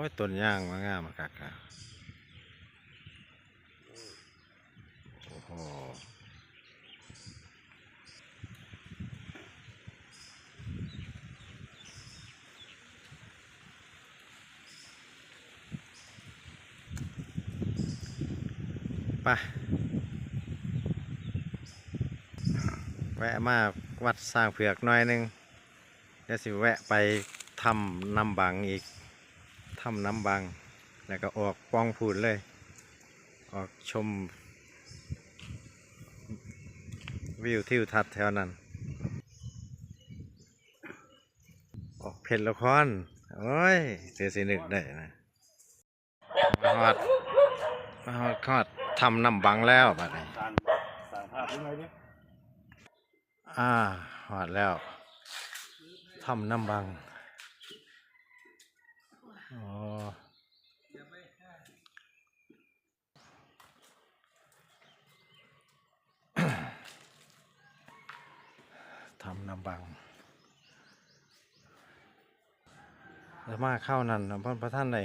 ยต้นย่างมางามคักอะโอ้โหไปแวะมาวัดสร้างเผือกหน่อยหนึงเดี๋ยวสิแวะไปทำน้ำบังอีกทำน้ำบังแล้วก็ออกป้องพูนเลยออกชมวิวทิวทัศน์แถวนั้นออกเพชรละครโอ้ยเสียสินึกได้นะมาฮอดมาฮอดทำน้ำบังแล้วบัดนี้ฮอดแล้วทำน้ำบังอ๋อทำน้ำบังแล้วมาเข้านั่นพระท่านไหน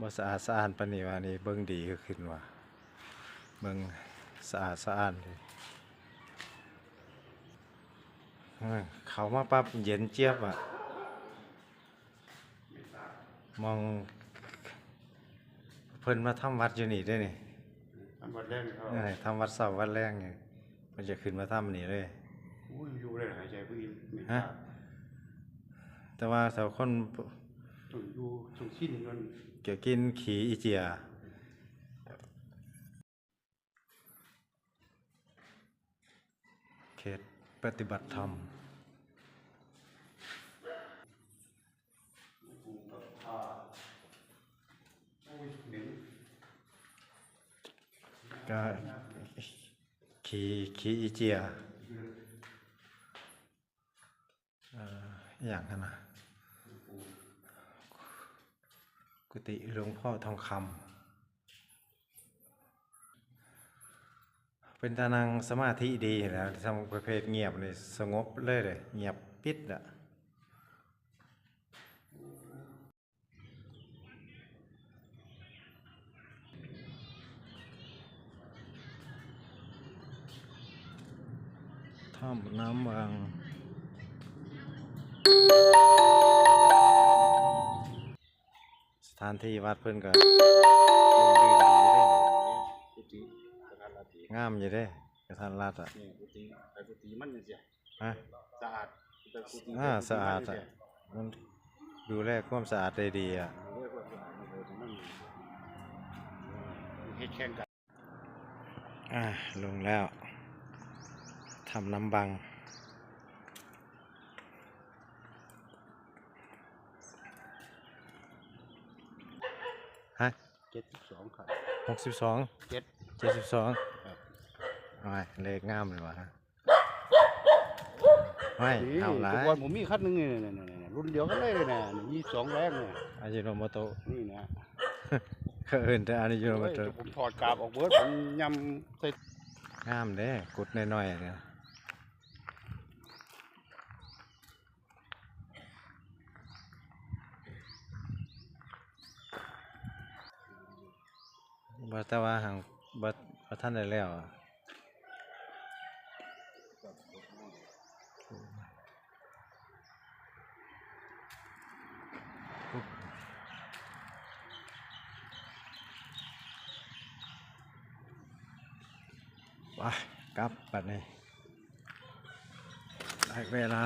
บ่สะอาดสะอาดปานนี้ว่านี่เบิ่งดีขึ้นว่าเบิ่งสะอาดสะอาดเลยเขามาปั๊บเย็นเจี๊ยบอ่ะมองเพิ่นมาทำวัดอยู่นี่ด้วยนี่ทำวัดแรกเขาทำวัดเสาร์วัดแรกไงมันจะขึ้นมาทำนี่เลยอุ้ยอยู่ได้หายใจผู้อินฮะแต่ว่าแถวคนต้องอยู่ต้องชิ้นเงินเกี่ยวกินขี่อีเจียเขตปฏิบัติธรรมก็ขี่อีเจียอย่างนั้นนะกุฏิหลวงพ่อทองคำเป็นตานังสมาธิดีนะทำประเภทเงียบเลยสงบเลยเงียบปิดอ่ะถ้ำน้ำวังสถานที่วัดเพิ่นก็งามอยู่เด้กระทันรัดอ่ะกุฏิมันยังเสียฮะสะอาดสะอาดอ่ะมันดูแลความสะอาดได้ดีอ่ะเฮ็ดแข่งกันลงแล้วทำน้ำบังฮะ72ครับ62 72ไม่เลขงามเลยว่ะไม่เอาหลายวันผมมีคันนึงนี่รุ่นเดียวกันเลยนะ22แรงเนี่ยอายุโนโมโตะนี่นะเขาเอิ้นแต่อายุโนโมโตะผมถอดกาบออกเบิดผมยำใส่งามเด้กุดน้อยๆเนี่ยบ่แต่ว่าหังบ่ทันได้แล้วไปกลับบัดนี้ได้เวลา